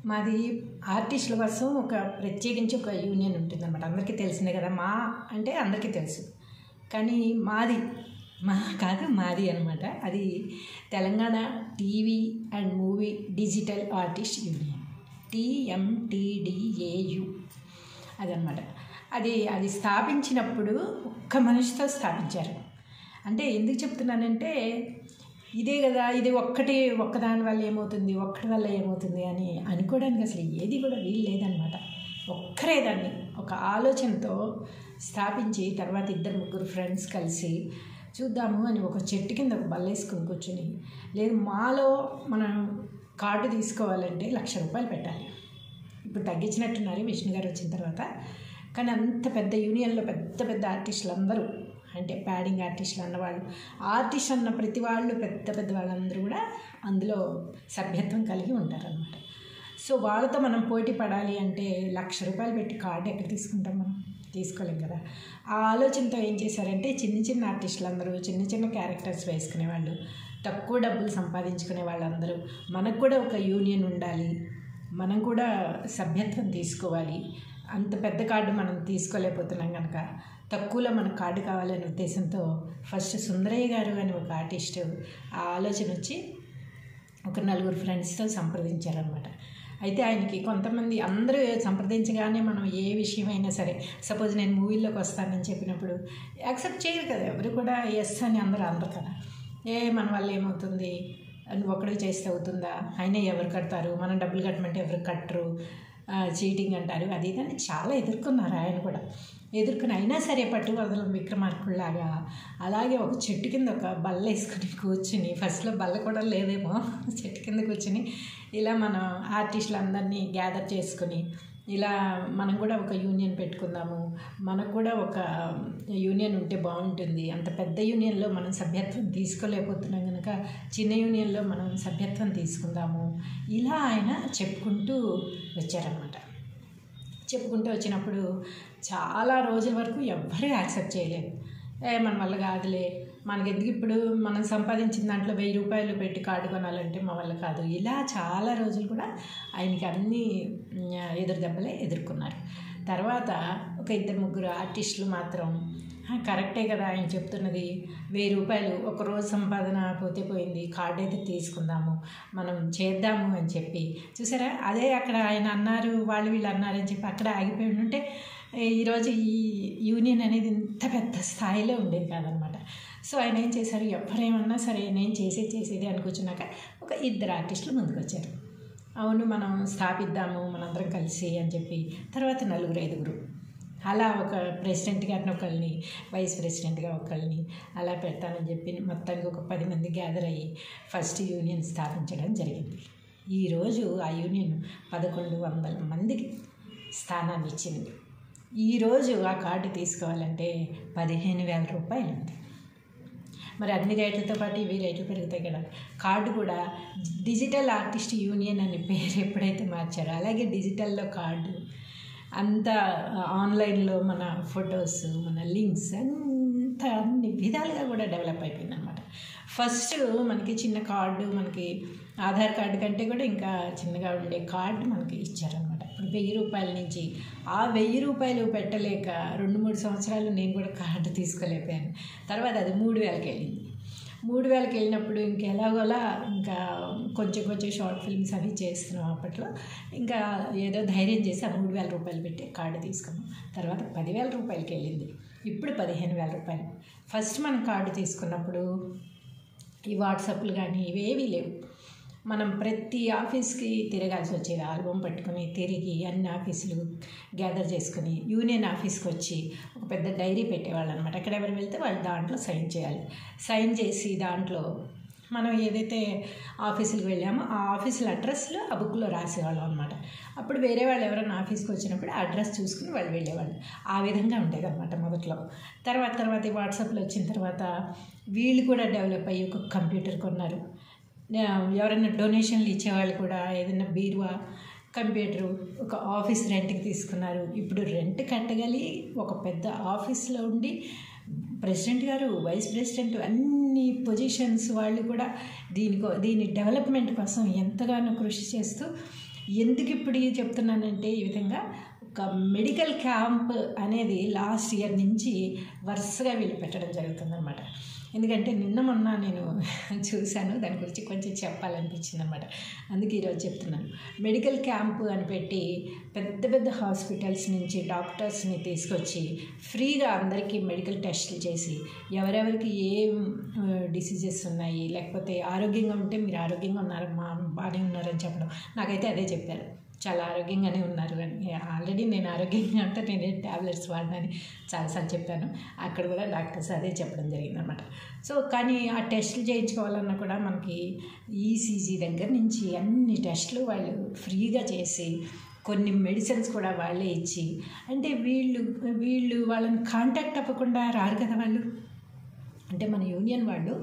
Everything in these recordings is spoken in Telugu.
మాది ఆర్టిస్టుల కోసం ప్రత్యేకించి ఒక యూనియన్ ఉంటుందన్నమాట. అందరికీ తెలిసిందే కదా, మా అంటే అందరికీ తెలుసు. కానీ మాది అనమాట. అది Telangana TV and movie digital artist union, TMTDAU అదనమాట. అది స్థాపించినప్పుడు ఒక్క మనిషితో స్థాపించారు. అంటే ఎందుకు చెప్తున్నానంటే, ఇదే కదా, ఇది ఒక్కదాని వల్ల ఏమవుతుంది, ఒక్కటి వల్ల ఏమవుతుంది అని అనుకోవడానికి అసలు ఏది కూడా వీలు లేదనమాట. ఒక్కరే దాన్ని ఒక ఆలోచనతో స్థాపించి, తర్వాత 2-3 ఫ్రెండ్స్ కలిసి చూద్దాము అని ఒక చెట్టు కింద ఒక బల్లేసుకుని కూర్చుని, లేదు మాలో మనం కార్డు తీసుకోవాలంటే ₹1,00,000 పెట్టాలి. ఇప్పుడు తగ్గించినట్టున్నారు విష్ణు గారు వచ్చిన తర్వాత. కానీ అంత పెద్ద యూనియన్లో పెద్ద ఆర్టిస్టులు అందరూ, అంటే ప్యాడింగ్ ఆర్టిస్టులు అన్నవాళ్ళు, ఆర్టిస్ట్ అన్న ప్రతి వాళ్ళు, పెద్ద వాళ్ళందరూ కూడా అందులో సభ్యత్వం కలిగి ఉంటారనమాట. సో వాళ్ళతో మనం పోటీ పడాలి అంటే ₹1,00,000 పెట్టి కార్డు ఎక్కడ తీసుకుంటాం, మనం తీసుకోలేం కదా. ఆ ఆలోచనతో ఏం చేశారంటే, చిన్న ఆర్టిస్టులు అందరూ చిన్న క్యారెక్టర్స్ వేసుకునేవాళ్ళు, తక్కువ డబ్బులు సంపాదించుకునే వాళ్ళందరూ, మనకు కూడా ఒక యూనియన్ ఉండాలి, మనం కూడా సభ్యత్వం తీసుకోవాలి, అంత పెద్ద కార్డు మనం తీసుకోలేకపోతున్నాం కనుక తక్కువలో మనకు కార్డు కావాలనే ఉద్దేశంతో ఫస్ట్ సుందరయ్య గారు అని ఒక ఆర్టిస్టు ఆ ఆలోచన వచ్చి ఒక 4 ఫ్రెండ్స్తో సంప్రదించారనమాట. అయితే ఆయనకి కొంతమంది అందరూ సంప్రదించగానే మనం ఏ విషయమైనా సరే, సపోజ్ నేను మూవీలోకి వస్తానని చెప్పినప్పుడు యాక్సెప్ట్ చేయరు కదా ఎవరు కూడా, ఎస్ అని అందరూ అనరు కదా. మన వల్ల ఏమవుతుంది, నువ్వు ఒక్కడే చేస్తే అవుతుందా, అయినా ఎవరు కడతారు, మనం డబ్బులు కట్టమంటే ఎవరు కట్టరు, చీటింగ్ అంటారు, అది ఇదని చాలా ఎదుర్కొన్నారు. ఆయన కూడా ఎదుర్కొని అయినా సరే పట్టు వదలం విక్రమార్కుల్లాగా అలాగే ఒక చెట్టు కింద ఒక బల్ల వేసుకుని కూర్చుని, ఫస్ట్లో బల్ల కూడా లేదేమో, చెట్టు కింద కూర్చుని ఇలా మనం ఆర్టిస్టులందరినీ గ్యాదర్ చేసుకుని, ఇలా మనం కూడా ఒక యూనియన్ పెట్టుకుందాము, మనకు కూడా ఒక యూనియన్ ఉంటే బాగుంటుంది, అంత పెద్ద యూనియన్లో మనం సభ్యత్వం తీసుకోలేకపోతున్నాం కనుక చిన్న యూనియన్లో మనం సభ్యత్వం తీసుకుందాము, ఇలా ఆయన చెప్పుకుంటూ వచ్చారనమాట. చెప్పుకుంటూ వచ్చినప్పుడు చాలా రోజుల వరకు ఎవ్వరూ యాక్సెప్ట్ చేయలేదు. మన వల్ల కాదులే, మనకెందుకు ఇప్పుడు మనం సంపాదించిన దాంట్లో ₹1000 పెట్టి కార్డు కొనాలంటే మా వల్ల కాదు, ఇలా చాలా రోజులు కూడా ఆయనకి అన్ని ఎదురు దెబ్బలే ఎదుర్కొన్నారు. తర్వాత ఒక 2-3 ఆర్టిస్టులు మాత్రం కరెక్టే కదా ఆయన చెప్తున్నది, ₹1000 ఒక రోజు సంపాదన పోతే పోయింది, కార్డు అయితే తీసుకుందాము, మనం చేద్దాము అని చెప్పి, చూసారా అదే అక్కడ ఆయన అన్నారు, వీళ్ళు అన్నారని చెప్పి అక్కడ ఆగిపోయి ఉంటే ఈరోజు ఈ యూనియన్ అనేది ఇంత పెద్ద స్థాయిలో ఉండేది కాదనమాట. సో ఆయన ఏం చేశారు, ఎవరేమన్నా సరే నేను చేసేది అనుకొచ్చినాక ఒక 2 ఆర్టిస్టులు ముందుకు వచ్చారు. అవును మనం స్థాపిద్దాము మనందరం కలిసి అని చెప్పి, తర్వాత 4-5 అలా ఒక ప్రెసిడెంట్ గారిని ఒకళ్ళని, వైస్ ప్రెసిడెంట్గా ఒకళ్ళని అలా పెడతానని చెప్పి మొత్తానికి ఒక 10 మంది గ్యాదర్ అయ్యి ఫస్ట్ యూనియన్ స్థాపించడం జరిగింది. ఈరోజు ఆ యూనియన్ 1100 మందికి స్థానాన్ని ఇచ్చింది. ఈరోజు ఆ కార్డు తీసుకోవాలంటే ₹15,000 ఉంది. మరి అన్ని రేట్లతో పాటు ఇవి రేట్లు పెరుగుతాయి కదా. కార్డు కూడా డిజిటల్ ఆర్టిస్ట్ యూనియన్ అని పేరు ఎప్పుడైతే మార్చారో, అలాగే డిజిటల్లో కార్డు అంతా ఆన్లైన్లో మన ఫొటోస్, మన లింక్స్ అన్ని విధాలుగా కూడా డెవలప్ అయిపోయింది అనమాట. ఫస్ట్ మనకి చిన్న కార్డు, మనకి ఆధార్ కార్డు కంటే కూడా ఇంకా చిన్నగా ఉండే కార్డు మనకి ఇచ్చారనమాట. ఇప్పుడు ₹1000 నుంచి ఆ ₹1000 పెట్టలేక 2-3 సంవత్సరాలు నేను కూడా కార్డు తీసుకోలేకపోయాను. తర్వాత అది 3000కి వెళ్ళింది. 3000కి వెళ్ళినప్పుడు ఇంకెలాగోలా ఇంకా కొంచెం షార్ట్ ఫిల్మ్స్ అవి చేస్తున్నాం అప్పట్లో. ఇంకా ఏదో ధైర్యం చేసి ఆ ₹3000 పెట్టి కార్డు తీసుకున్నాం. తర్వాత ₹10,000కి వెళ్ళింది. ఇప్పుడు ₹15,000. ఫస్ట్ మనం కార్డు తీసుకున్నప్పుడు ఈ వాట్సాప్లు కానీ ఇవేవీ లేవు. మనం ప్రతి ఆఫీస్కి తిరగాల్సి వచ్చేది, ఆల్బమ్ పట్టుకుని తిరిగి అన్ని ఆఫీసులు గ్యాదర్ చేసుకుని యూనియన్ ఆఫీస్కి వచ్చి ఒక పెద్ద డైరీ పెట్టేవాళ్ళు అనమాట. అక్కడ ఎవరు వెళ్తే వాళ్ళు దాంట్లో సైన్ చేయాలి. సైన్ చేసి దాంట్లో మనం ఏదైతే ఆఫీసులకు వెళ్ళామో ఆ ఆఫీసుల అడ్రస్లో ఆ బుక్లో రాసేవాళ్ళం అనమాట. అప్పుడు వేరే వాళ్ళు ఎవరైనా ఆఫీస్కి వచ్చినప్పుడు ఆ అడ్రస్ చూసుకుని వాళ్ళు వెళ్ళేవాళ్ళు. ఆ విధంగా ఉండేది అనమాట మొదట్లో. తర్వాత ఈ వాట్సాప్లో వచ్చిన తర్వాత వీళ్ళు కూడా డెవలప్ అయ్యి ఒక కంప్యూటర్ కొన్నారు. ఎవరైనా డొనేషన్లు ఇచ్చేవాళ్ళు కూడా ఏదైనా బీరువా, కంప్యూటరు, ఒక ఆఫీస్ రెంట్కి తీసుకున్నారు. ఇప్పుడు రెంట్ కట్టగలి ఒక పెద్ద ఆఫీస్లో ఉండి ప్రెసిడెంట్ గారు, వైస్ ప్రెసిడెంట్, అన్ని పొజిషన్స్ వాళ్ళు కూడా దీని డెవలప్మెంట్ కోసం ఎంతగానో కృషి చేస్తూ ఎందుకు ఇప్పుడు ఇది చెప్తున్నానంటే ఈ విధంగా ఒక మెడికల్ క్యాంప్ అనేది లాస్ట్ ఇయర్ నుంచి వరుసగా వీళ్ళు పెట్టడం జరుగుతుందన్నమాట. ఎందుకంటే నిన్న మొన్న నేను చూశాను, దాని గురించి కొంచెం చెప్పాలనిపించింది అనమాట. అందుకే ఈరోజు చెప్తున్నాను. మెడికల్ క్యాంపు అని పెట్టి పెద్ద పెద్ద హాస్పిటల్స్ నుంచి డాక్టర్స్ని తీసుకొచ్చి ఫ్రీగా అందరికీ మెడికల్ టెస్టులు చేసి ఎవరెవరికి ఏం డిసీజెస్ ఉన్నాయి, లేకపోతే ఆరోగ్యంగా ఉంటే మీరు ఆరోగ్యంగా ఉన్నారమ్మా, బాగానే ఉన్నారని చెప్పడం. నాకైతే అదే చెప్పారు, చాలా ఆరోగ్యంగానే ఉన్నారు అని. ఆల్రెడీ నేను ఆరోగ్యంగా ఉంటే నేను ట్యాబ్లెట్స్ వాడినని చాలాసార్లు చెప్పాను. అక్కడ కూడా డాక్టర్స్ అదే చెప్పడం జరిగిందనమాట. సో కానీ ఆ టెస్టులు చేయించుకోవాలన్నా కూడా మనకి ఈసీజీ దగ్గర నుంచి అన్ని టెస్టులు వాళ్ళు ఫ్రీగా చేసి కొన్ని మెడిసిన్స్ కూడా వాళ్ళే ఇచ్చి, అంటే వీళ్ళు వాళ్ళని కాంటాక్ట్ అవ్వకుండా రారు కదా వాళ్ళు. అంటే మన యూనియన్ వాళ్ళు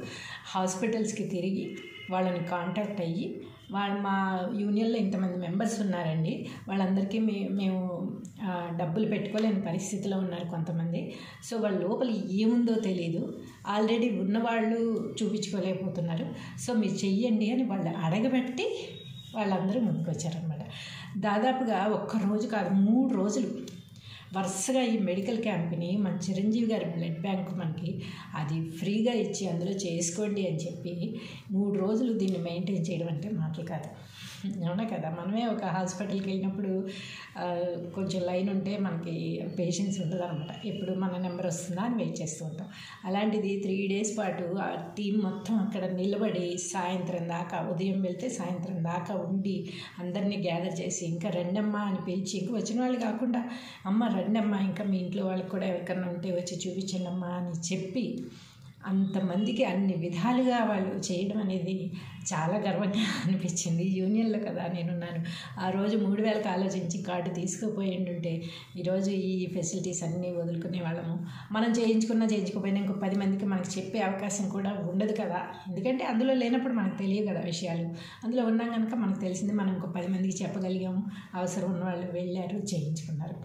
హాస్పిటల్స్కి తిరిగి వాళ్ళని కాంటాక్ట్ అయ్యి, మా యూనియన్లో ఇంతమంది మెంబర్స్ ఉన్నారండి, వాళ్ళందరికీ మేము డబ్బులు పెట్టుకోలేని పరిస్థితిలో ఉన్నారు కొంతమంది. సో వాళ్ళ లోపల ఏముందో తెలియదు, ఆల్రెడీ ఉన్నవాళ్ళు చూపించుకోలేకపోతున్నారు, సో మీరు చెయ్యండి అని వాళ్ళు అడగబెట్టి వాళ్ళందరూ ముందుకు వచ్చారనమాట. దాదాపుగా ఒక్కరోజు కాదు, 3 రోజులు వరుసగా ఈ మెడికల్ క్యాంప్ని మన చిరంజీవి గారి బ్లడ్ బ్యాంక్ మనకి అది ఫ్రీగా ఇచ్చి అందులో చేసుకోండి అని చెప్పి 3 రోజులు దీన్ని మెయింటైన్ చేయడం అంటే మాటలు కాదు, అవునా కదా. మనమే ఒక హాస్పిటల్కి వెళ్ళినప్పుడు కొంచెం లైన్ ఉంటే మనకి పేషెన్స్ ఉండదు అనమాట, ఎప్పుడు మన నెంబర్ వస్తుందా అని వెయిట్ చేస్తూ ఉంటాం. అలాంటిది 3 days పాటు ఆ టీం మొత్తం అక్కడ నిలబడి సాయంత్రం దాకా, ఉదయం వెళ్తే సాయంత్రం దాకా ఉండి అందరినీ గ్యాదర్ చేసి, ఇంకా రెండమ్మా అని పిలిచి, ఇంకా వచ్చిన వాళ్ళు కాకుండా అమ్మ రండమ్మా, ఇంకా మీ ఇంట్లో వాళ్ళకి కూడా ఎవరికన్నా ఉంటే వచ్చి చూపించండి అమ్మా అని చెప్పి అంతమందికి అన్ని విధాలుగా వాళ్ళు చేయడం అనేది చాలా గర్వంగా అనిపించింది. యూనియన్లో కదా నేనున్నాను. ఆ రోజు 3000కి ఆలోచించి కార్డు తీసుకుపోయిండుంటే ఈరోజు ఈ ఫెసిలిటీస్ అన్నీ వదులుకునే వాళ్ళము. మనం చేయించుకోపోయినా ఇంకో 10 మందికి మనకు చెప్పే అవకాశం కూడా ఉండదు కదా, ఎందుకంటే అందులో లేనప్పుడు మనకు తెలియదు కదా విషయాలు. అందులో ఉన్నాం కనుక మనకు తెలిసింది, మనం ఇంకో 10 మందికి చెప్పగలిగాము. అవసరం ఉన్న వాళ్ళు వెళ్ళారు, చేయించుకున్నారు.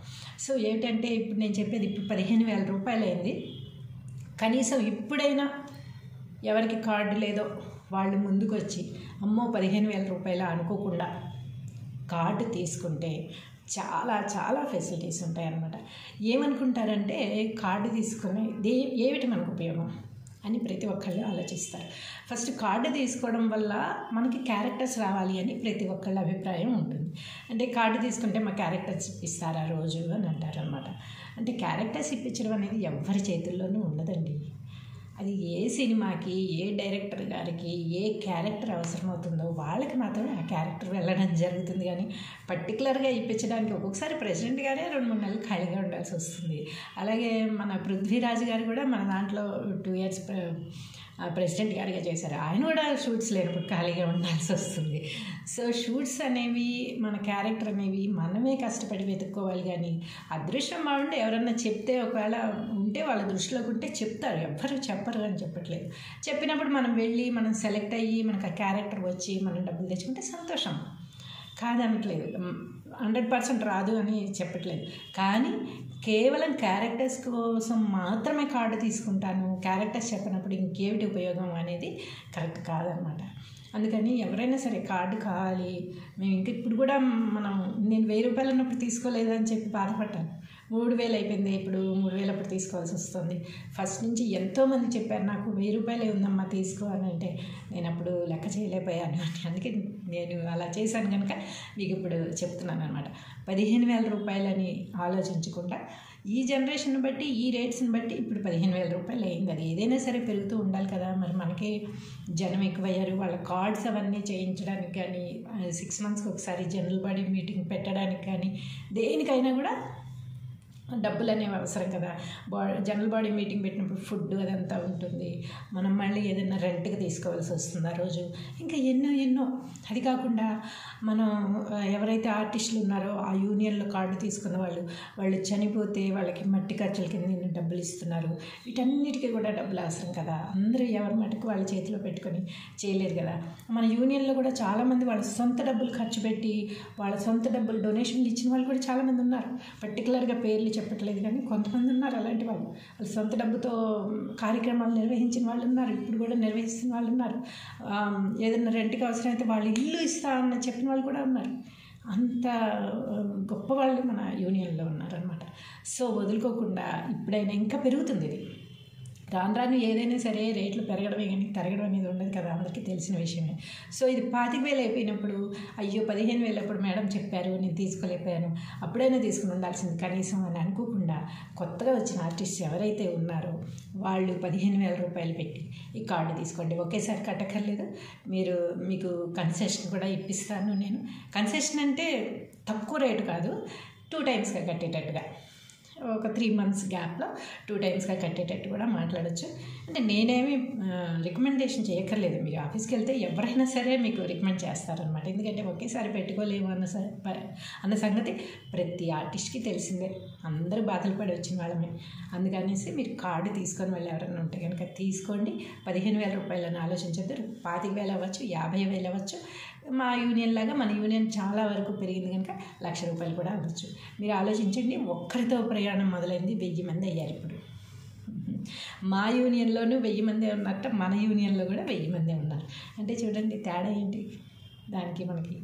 సో ఏమిటంటే ఇప్పుడు నేను చెప్పేది, ఇప్పుడు 15,000 రూపాయలు అయింది. కనీసం ఇప్పుడైనా ఎవరికి కార్డు లేదో వాళ్ళు ముందుకు వచ్చి అమ్మో 15,000 రూపాయలు అనుకోకుండా కార్డు తీసుకుంటే చాలా చాలా ఫెసిలిటీస్ ఉంటాయన్నమాట. ఏమనుకుంటారంటే కార్డు తీసుకుని ఏమిటి మనకు ఉపయోగం అని ప్రతి ఒక్కళ్ళు ఆలోచిస్తారు. ఫస్ట్ కార్డు తీసుకోవడం వల్ల మనకి క్యారెక్టర్స్ రావాలి అని ప్రతి ఒక్కళ్ళ అభిప్రాయం ఉంటుంది. అంటే కార్డు తీసుకుంటే మా క్యారెక్టర్స్ ఇప్పిస్తారా రోజు అని అంటారనమాట. అంటే క్యారెక్టర్స్ ఇప్పించడం అనేది ఎవరి చేతుల్లోనూ ఉండదండి. అది ఏ సినిమాకి, ఏ డైరెక్టర్ గారికి ఏ క్యారెక్టర్ అవసరమవుతుందో వాళ్ళకి మాత్రమే ఆ క్యారెక్టర్ వెళ్ళడం జరుగుతుంది. కానీ పర్టికులర్గా ఇప్పించడానికి ఒక్కొక్కసారి ప్రెసిడెంట్ గారే 2-3 నెలలు ఖాళీగా ఉండాల్సి వస్తుంది. అలాగే మన పృథ్వీరాజ్ గారు కూడా మన దాంట్లో 2 years ప్రెసిడెంట్ గారిగా చేశారు. ఆయన కూడా షూట్స్ లేనప్పుడు ఖాళీగా ఉండాల్సి వస్తుంది. సో షూట్స్ అనేవి, మన క్యారెక్టర్ అనేవి మనమే కష్టపడి వెతుక్కోవాలి. కానీ అదృష్టం బాగుంటే ఎవరన్నా చెప్తే, ఒకవేళ ఉంటే వాళ్ళ దృష్టిలోకి ఉంటే చెప్తారు, ఎవ్వరు చెప్పరు అని చెప్పట్లేదు. చెప్పినప్పుడు మనం వెళ్ళి మనం సెలెక్ట్ అయ్యి మనకు ఆ క్యారెక్టర్ వచ్చి మనం డబ్బులు తెచ్చుకుంటే సంతోషం, కాదనట్లేదు. 100% రాదు అని చెప్పట్లేదు. కానీ కేవలం క్యారెక్టర్స్ కోసం మాత్రమే కార్డు తీసుకుంటాను, క్యారెక్టర్స్ చెప్పినప్పుడు ఇంకేమిటి ఉపయోగం అనేది కరెక్ట్ కాదనమాట. అందుకని ఎవరైనా సరే కార్డు కావాలి, మేము ఇంక ఇప్పుడు కూడా నేను 1000 రూపాయలు ఉన్నప్పుడు తీసుకోలేదని చెప్పి బాధపడ్డాను. 3000 అయిపోయింది, ఇప్పుడు 3000 అప్పుడు తీసుకోవాల్సి వస్తుంది. ఫస్ట్ నుంచి ఎంతోమంది చెప్పారు నాకు 1000 రూపాయలే ఉందమ్మా తీసుకో అని, అంటే నేను అప్పుడు లెక్క చేయలేకపోయాను. అందుకే నేను అలా చేశాను కనుక మీకు ఇప్పుడు చెప్తున్నాను అనమాట. 15,000 రూపాయలని ఆలోచించకుండా ఈ జనరేషన్ బట్టి, ఈ రేట్స్ని బట్టి ఇప్పుడు 15,000 రూపాయలు అయింది. అది ఏదైనా సరే పెరుగుతూ ఉండాలి కదా. మరి మనకి జనం ఎక్కువయ్యారు, వాళ్ళ కార్డ్స్ అవన్నీ చేయించడానికి కానీ, 6 monthsకి ఒకసారి జనరల్ బాడీ మీటింగ్ పెట్టడానికి కానీ, దేనికైనా కూడా డబ్బులు అనేవి అవసరం కదా. జనరల్ బాడీ మీటింగ్ పెట్టినప్పుడు ఫుడ్ అదంతా ఉంటుంది, మనం మళ్ళీ ఏదైనా రెంట్కి తీసుకోవాల్సి వస్తుంది ఆ రోజు, ఇంకా ఎన్నో. అది కాకుండా మనం ఎవరైతే ఆర్టిస్టులు ఉన్నారో ఆ యూనియన్లో కార్డు తీసుకున్న వాళ్ళు చనిపోతే వాళ్ళకి మట్టి ఖర్చుల కింద డబ్బులు ఇస్తున్నారు. వీటన్నిటికీ కూడా డబ్బులు అవసరం కదా. అందరూ ఎవరి మట్టుకు వాళ్ళ చేతిలో పెట్టుకొని చేయలేరు కదా. మన యూనియన్లో కూడా చాలామంది వాళ్ళ సొంత డబ్బులు ఖర్చు పెట్టి, వాళ్ళ సొంత డబ్బులు డొనేషన్లు ఇచ్చిన వాళ్ళు కూడా చాలామంది ఉన్నారు. పర్టికులర్గా పేర్లు చెప్పట్లేదు కానీ కొంతమంది ఉన్నారు అలాంటి వాళ్ళు. వాళ్ళ సొంత డబ్బుతో కార్యక్రమాలు నిర్వహించిన వాళ్ళు ఉన్నారు, ఇప్పుడు కూడా నిర్వహిస్తున్న వాళ్ళు ఉన్నారు. ఏదైనా రెంట్కి అవసరమైతే వాళ్ళు ఇల్లు ఇస్తామని చెప్పిన వాళ్ళు కూడా ఉన్నారు. అంత గొప్ప వాళ్ళు మన యూనియన్లో ఉన్నారనమాట. సో వదులుకోకుండా ఇప్పుడైనా ఇంకా పెరుగుతుంది ఇది. రాను రాను ఏదైనా సరే రేట్లు పెరగడమే కానీ తరగడం అనేది ఉండదు కదా, అందరికీ తెలిసిన విషయమే. సో ఇది 25,000 అయిపోయినప్పుడు అయ్యో 15,000 అప్పుడు మేడం చెప్పారు నేను తీసుకోలేకపోయాను, అప్పుడైనా తీసుకుని ఉండాల్సింది కనీసం అని అనుకోకుండా కొత్తగా వచ్చిన ఆర్టిస్ట్ ఎవరైతే ఉన్నారో వాళ్ళు 15,000 రూపాయలు పెట్టి ఈ కార్డు తీసుకోండి. ఒకేసారి కట్టక్కర్లేదు, మీకు కన్సెషన్ కూడా ఇప్పిస్తాను నేను. కన్సెషన్ అంటే తక్కువ రేటు కాదు, 2 టైమ్స్గా కట్టేటట్టుగా, ఒక 3 months గ్యాప్లో 2 టైమ్స్గా కట్టేటట్టు కూడా మాట్లాడచ్చు. అంటే నేనేమి రికమెండేషన్ చేయక్కర్లేదు, మీరు ఆఫీస్కి వెళ్తే ఎవరైనా సరే మీకు రికమెండ్ చేస్తారనమాట. ఎందుకంటే ఒకేసారి పెట్టుకోలేము అన్న సంగతి ప్రతి ఆర్టిస్ట్కి తెలిసిందే, అందరూ బాధలు పడి వచ్చిన వాళ్ళమే. అందుకనేసి మీరు కార్డు తీసుకొని వెళ్ళి ఎవరైనా ఉంటే కనుక తీసుకోండి. 15,000 రూపాయలని ఆలోచించద్దు, 25,000 అవ్వచ్చు, 50,000 అవ్వచ్చు. మా యూనియన్ లాగా మన యూనియన్ చాలా వరకు పెరిగింది కనుక 1,00,000 రూపాయలు కూడా అవ్వచ్చు. మీరు ఆలోచించండి, ఒక్కరితో ప్రయాణం మొదలైంది 1000 మంది అయ్యారు ఇప్పుడు. మా యూనియన్లోనూ 1000 మందే ఉన్నట్టు మన యూనియన్లో కూడా 1000 మందే ఉన్నారు. అంటే చూడండి తేడా ఏంటి దానికి మనకి.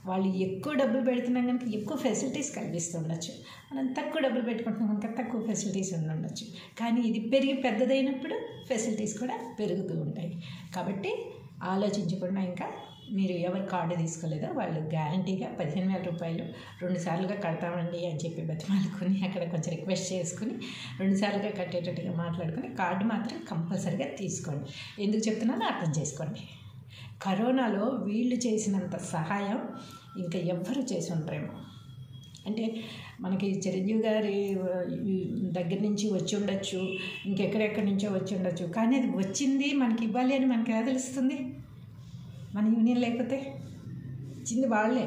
వాళ్ళు ఎక్కువ డబ్బులు పెడుతున్నాం కనుక ఎక్కువ ఫెసిలిటీస్ కల్పిస్తుండొచ్చు, మనం తక్కువ డబ్బులు పెట్టుకుంటున్నాం కనుక తక్కువ ఫెసిలిటీస్ ఉండొచ్చు. కానీ ఇది పెరిగి పెద్దదైనప్పుడు ఫెసిలిటీస్ కూడా పెరుగుతూ ఉంటాయి. కాబట్టి ఆలోచించకుండా ఇంకా మీరు ఎవరు కార్డు తీసుకోలేదో వాళ్ళు గ్యారంటీగా 15,000 రూపాయలు 2 సార్లుగా కడతామండి అని చెప్పి బతిమాలుకొని అక్కడ కొంచెం రిక్వెస్ట్ చేసుకుని 2 సార్లుగా కట్టేటట్టుగా మాట్లాడుకొని కార్డు మాత్రం కంపల్సరీగా తీసుకోండి. ఎందుకు చెప్తున్నానో అర్థం చేసుకోండి. కరోనాలో వీళ్ళు చేసినంత సహాయం ఇంకా ఎవ్వరూ చేసి ఉండరేమో. అంటే మనకి చిరంజీవి గారి దగ్గర నుంచి వచ్చి ఉండొచ్చు, ఇంకెక్కడెక్కడి నుంచో వచ్చి ఉండొచ్చు, కానీ అది వచ్చింది మనకి ఇవ్వాలి అని మనకి ఎలా తెలుస్తుంది? మన యూనియన్ లేకపోతే ఇచ్చింది వాళ్ళే,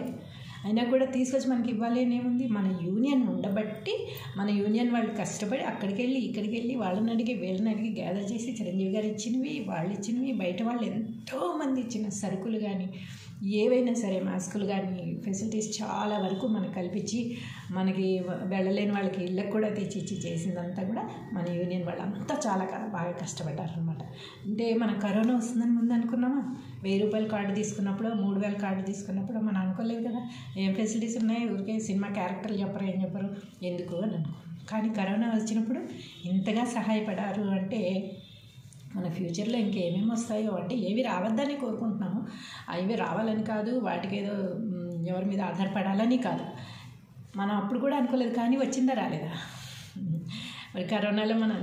అయినా కూడా తీసుకొచ్చి మనకి ఇవ్వాలి అని ఏముంది? మన యూనియన్ ఉండబట్టి మన యూనియన్ వాళ్ళు కష్టపడి అక్కడికి వెళ్ళి ఇక్కడికి వెళ్ళి వాళ్ళని అడిగి వీళ్ళని అడిగి గ్యాదర్ చేసి చిరంజీవి గారు ఇచ్చినవి, వాళ్ళు ఇచ్చినవి, బయట వాళ్ళు ఎంతోమంది ఇచ్చిన సరుకులు కానీ ఏవైనా సరే మాస్కులు కానీ ఫెసిలిటీస్ చాలా వరకు మనకు కల్పించి మనకి వెళ్ళలేని వాళ్ళకి ఇళ్ళకు కూడా తెచ్చి చేసిందంతా కూడా మన యూనియన్ వాళ్ళంతా చాలా బాగా కష్టపడ్డారు అనమాట. అంటే మన కరోనా వస్తుందని ముందు అనుకున్నామా? 1000 రూపాయల కార్డు తీసుకున్నప్పుడు 3,000 కార్డు తీసుకున్నప్పుడు మనం అనుకోలేదు కదా ఏం ఫెసిలిటీస్ ఉన్నాయి, ఊరికే సినిమా క్యారెక్టర్లు చెప్పరు ఏం చెప్పరు ఎందుకు అని అనుకున్నాం. కానీ కరోనా వచ్చినప్పుడు ఇంతగా సహాయపడారు అంటే మన ఫ్యూచర్లో ఇంకేమేమి వస్తాయో, అంటే ఏవి రావద్దని కోరుకుంటున్నాము, అవి రావాలని కాదు, వాటికి ఏదో ఎవరి మీద ఆధారపడాలని కాదు. మనం అప్పుడు కూడా అనుకోలేదు, కానీ వచ్చిందా రాలేదా? మరి కరోనాలో మనం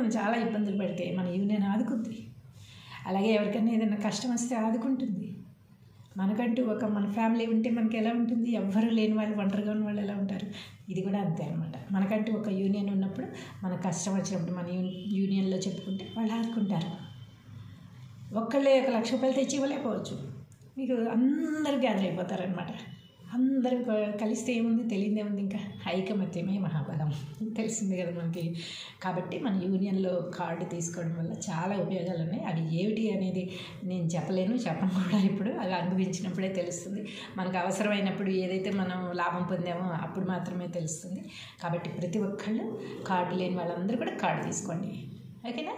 చాలా ఇబ్బందులు పడితే మన యూనియన్ ఆదుకుంది. అలాగే ఎవరికైనా ఏదైనా కష్టం వస్తే ఆదుకుంటుంది. మనకంటూ మన ఫ్యామిలీ ఉంటే మనకి ఎలా ఉంటుంది? ఎవ్వరూ లేని వాళ్ళు, ఒంటరిగా ఉన్న వాళ్ళు ఎలా ఉంటారు? ఇది కూడా అంతే అనమాట. మనకంటూ ఒక యూనియన్ ఉన్నప్పుడు మన కష్టం వచ్చినప్పుడు మన యూనియన్లో చెప్పుకుంటే వాళ్ళు ఆదుకుంటారు. ఒక్కళ్ళే 1,00,000 రూపాయలు తెచ్చి ఇవ్వలేకపోవచ్చు, మీకు అందరూ గ్యాదర్ అయిపోతారనమాట. అందరూ కలిస్తే ఏముంది, తెలియదేముంది, ఇంకా ఐకమత్యమే మహాబలం, తెలిసింది కదా మనకి. కాబట్టి మన యూనియన్లో కార్డు తీసుకోవడం వల్ల చాలా ఉపయోగాలు ఉన్నాయి. అవి ఏమిటి అనేది నేను చెప్పను కూడా. ఇప్పుడు అవి అనుభవించినప్పుడే తెలుస్తుంది. మనకు అవసరమైనప్పుడు ఏదైతే మనం లాభం పొందామో అప్పుడు మాత్రమే తెలుస్తుంది. కాబట్టి ప్రతి ఒక్కళ్ళు కార్డు లేని వాళ్ళందరూ కూడా కార్డు తీసుకోండి, ఓకేనా?